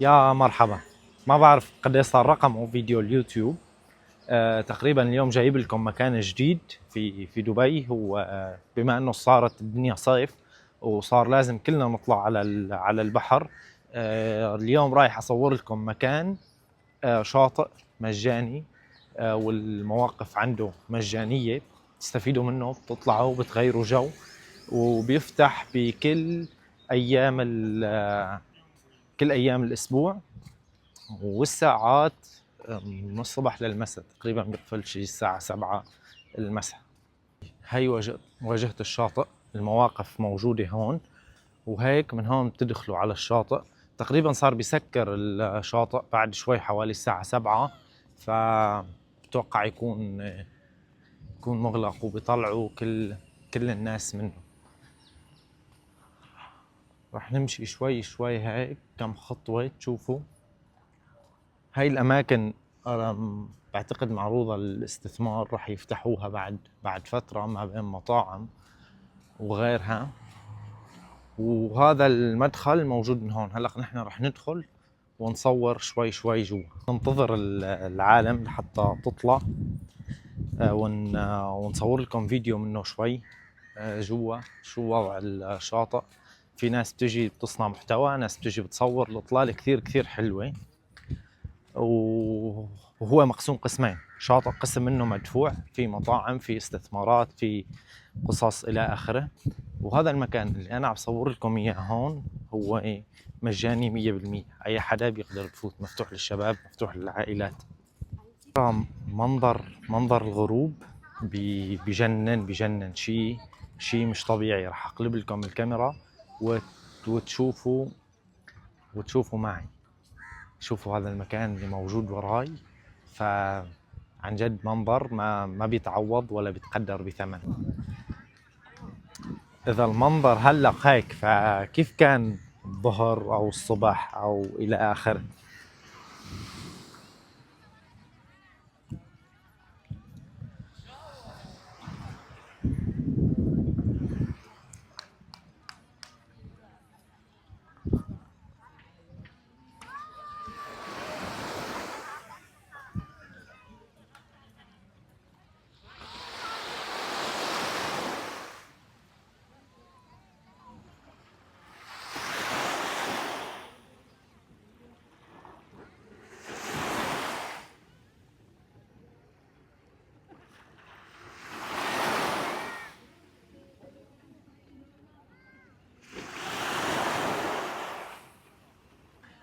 يا مرحبا. ما بعرف قديش صار رقمه فيديو اليوتيوب. تقريبا اليوم جايب لكم مكان جديد في دبي. هو بما انه صارت الدنيا صيف وصار لازم كلنا نطلع على البحر. اليوم رايح اصور لكم مكان شاطئ مجاني. والمواقف عنده مجانية، تستفيدوا منه، بتطلعوا بتغيروا جو، وبيفتح بكل ايام كل ايام الاسبوع، والساعات من الصبح للمساء. تقريبا بيقفل شي الساعة 7 المساء. هي واجهة الشاطئ، المواقف موجودة هون، وهيك من هون بتدخلوا على الشاطئ. تقريبا صار بيسكر الشاطئ بعد شوي حوالي الساعة 7، فبتوقع يكون مغلق وبيطلعوا كل الناس منه. رح نمشي شوي شوي هيك كم خطوة تشوفوا. هاي الأماكن بعتقد معروضة للاستثمار، رح يفتحوها بعد فترة ما بين مطاعم وغيرها. وهذا المدخل موجود من هون. هلأ نحن رح ندخل ونصور شوي شوي جوا، ننتظر العالم لحتى تطلع ونصور لكم فيديو منه شوي جوا شو وضع الشاطئ. في ناس بتجي بتصنع محتوى، ناس بتجي بتصور. الإطلالة كثير كثير حلوة، وهو مقسوم قسمين. شاطئ قسم منه مدفوع، في مطاعم، في استثمارات، في قصص إلى آخره. وهذا المكان اللي أنا عم صور لكم إياه هون هو مجاني 100%. أي حدا بيقدر يفوت، مفتوح للشباب، مفتوح للعائلات. منظر الغروب بجنن شيء مش طبيعي. راح أقلب لكم الكاميرا وتشوفوا معي. شوفوا هذا المكان اللي موجود وراي، فعن جد منظر ما بيتعوض ولا بيتقدر بثمن. إذا المنظر هلق هيك، فكيف كان الظهر أو الصبح أو إلى آخره.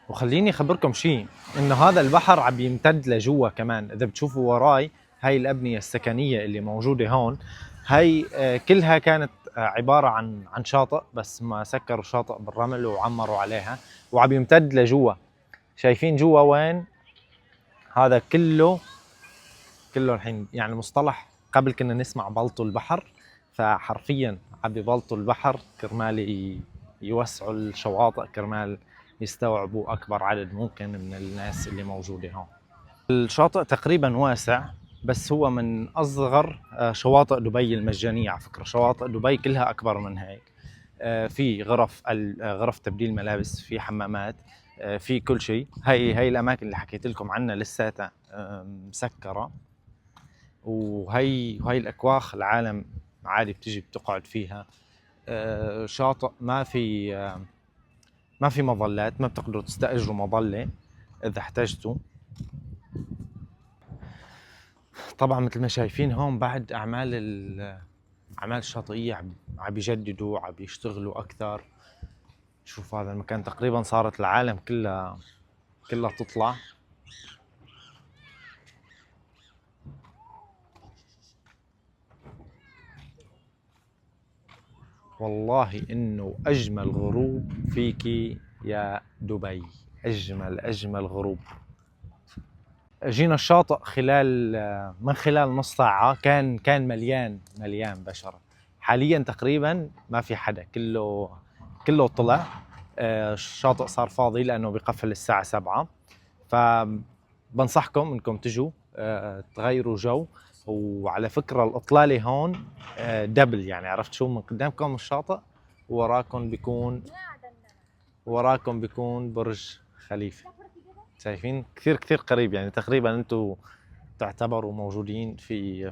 وخليني أخبركم شيء، إنه هذا البحر عم يمتد لجوا كمان. إذا بتشوفوا وراي هاي الأبنية السكنية اللي موجودة هون، هاي كلها كانت عبارة عن شاطئ، بس ما سكروا الشاطئ بالرمل وعمروا عليها، وعم يمتد لجوا. شايفين جوا وين؟ هذا كله الحين يعني مصطلح. قبل كنا نسمع بلطو البحر، فحرفيا عم ببلطوا البحر كرمال يوسعوا الشواطئ، كرمال يستوعبوا أكبر عدد ممكن من الناس اللي موجودة هون. الشاطئ تقريبا واسع، بس هو من أصغر شواطئ دبي المجانية. على فكرة شواطئ دبي كلها أكبر من هيك. في غرف تبديل ملابس، في حمامات، في كل شيء. هي الأماكن اللي حكيت لكم عنها لساتها مسكرة. وهي الأكواخ العالم عادي بتجي بتقعد فيها. شاطئ ما في مظلات، ما بتقدروا تستأجروا مظلة إذا احتجتوا. طبعا مثل ما شايفين هون بعد أعمال الشاطئية عم بيجددوا، عم بيشتغلوا أكثر. شوف هذا المكان تقريبا صارت العالم كلها تطلع. والله إنه أجمل غروب فيكي يا دبي، أجمل غروب. جينا الشاطئ من خلال نص ساعة، كان مليان بشر. حاليا تقريبا ما في حدا، كله طلع. الشاطئ صار فاضي لأنه بيقفل الساعة 7. فبنصحكم إنكم تجوا تغيروا جو. وعلى فكرة الإطلالة هون دبل، يعني عرفت شو؟ من قدامكم الشاطئ، وراكم بيكون برج خليفة. شايفين كثير كثير قريب، يعني تقريبا انتم تعتبروا موجودين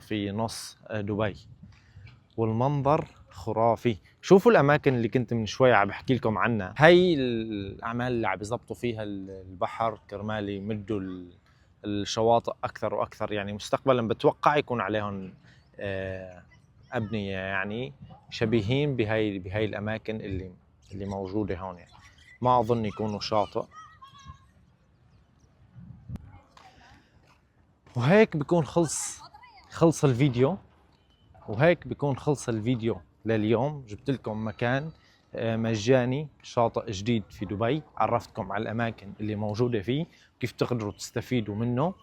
في نص دبي، والمنظر خرافي. شوفوا الاماكن اللي كنت من شوي عم بحكي لكم عنها، هي الاعمال اللي عم يضبطوا فيها البحر كرمال يمدوا الشواطئ اكثر واكثر. يعني مستقبلا بتوقع يكون عليهم ابنيه يعني شبيهين بهاي الاماكن اللي موجوده هون. يعني ما اظن يكونوا شاطئ. وهيك بيكون خلص الفيديو. لليوم. جبت لكم مكان مجاني، شاطئ جديد في دبي، عرفتكم على الأماكن اللي موجودة فيه كيف تقدروا تستفيدوا منه.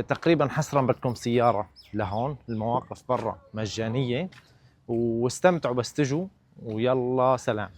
تقريبا حصرا بدكم سيارة لهون، المواقف برا مجانية، واستمتعوا بس تجوا، ويلا سلام.